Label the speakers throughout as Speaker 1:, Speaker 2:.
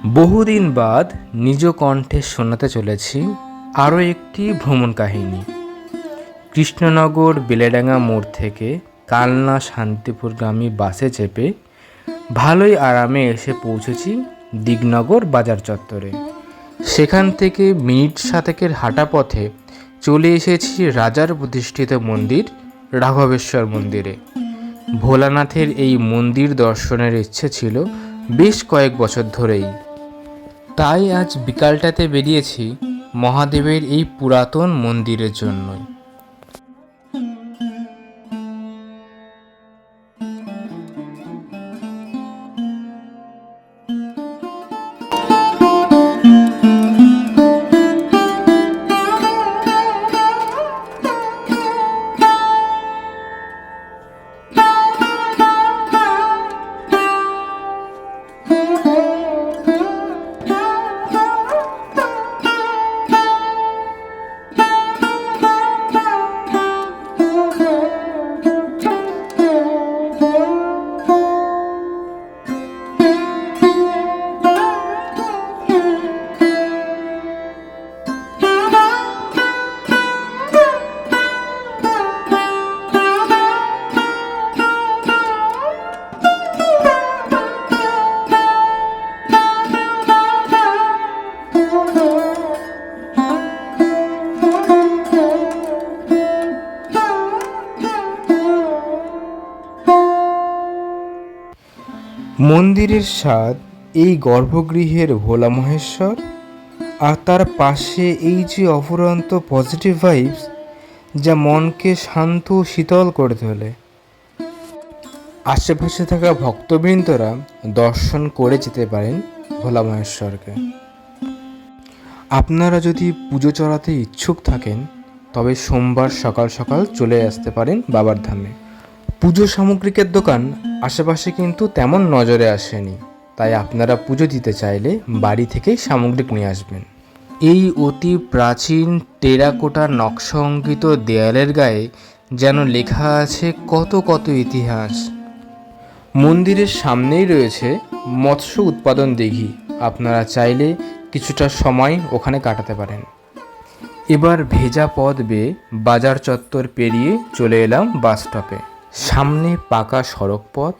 Speaker 1: বহুদিন বাদ নিজ কণ্ঠে শোনাতে চলেছি আরও একটি ভ্রমণ কাহিনী। কৃষ্ণনগর বেলেডাঙ্গা মোড় থেকে কালনা শান্তিপুরগামী বাসে চেপে ভালোই আরামে এসে পৌঁছেছি দিগনগর বাজার চত্বরে। সেখান থেকে মিনিট সাতেকের হাঁটা পথে চলে এসেছি রাজার প্রতিষ্ঠিত মন্দির রাঘবেশ্বর মন্দিরে। ভোলানাথের এই মন্দির দর্শনের ইচ্ছে ছিল বেশ কয়েক বছর ধরেই, তাই আজ বিকালটাতে বেরিয়েছি মহাদেবের এই পুরাতন মন্দিরের জন্যই। মন্দিরের স্বাদ এই গর্ভগৃহের ভোলা মহেশ্বর, আর তার পাশে এই যে অফুরন্ত পজিটিভ ভাইবস যা মনকে শান্ত শীতল করে তোলে। আশেপাশে থাকা ভক্তবৃন্দরা দর্শন করে যেতে পারেন ভোলা মহেশ্বরকে। আপনারা যদি পুজো চড়াতে ইচ্ছুক থাকেন তবে সোমবার সকাল সকাল চলে আসতে পারেন বাবার ধামে। পুজো সামগ্রিকের দোকান আশেপাশে কিন্তু তেমন নজরে আসেনি, তাই আপনারা পুজো দিতে চাইলে বাড়ি থেকেই সামগ্রিক নিয়ে আসবেন। এই অতি প্রাচীন টেরাকোটা নকশা অঙ্কিত দেয়ালের গায়ে যেন লেখা আছে কত কত ইতিহাস। মন্দিরের সামনেই রয়েছে মৎস্য উৎপাদন দিঘি, আপনারা চাইলে কিছুটা সময় ওখানে কাটাতে পারেন। এবার ভেজা পথ বেয়ে বাজার চত্বর পেরিয়ে চলে এলাম বাস স্টপে। সামনে পাকা সড়ক পথ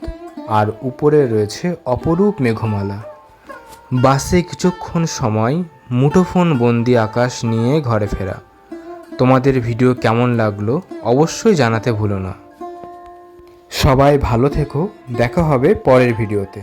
Speaker 1: আর উপরে রয়েছে অপরূপ মেঘমালা। বাসে কিছুক্ষণ সময় মুঠোফোন বন্দি আকাশ নিয়ে ঘরে ফেরা। তোমাদের ভিডিও কেমন লাগলো অবশ্যই জানাতে ভুলো না। সবাই ভালো থেকো, দেখা হবে পরের ভিডিওতে।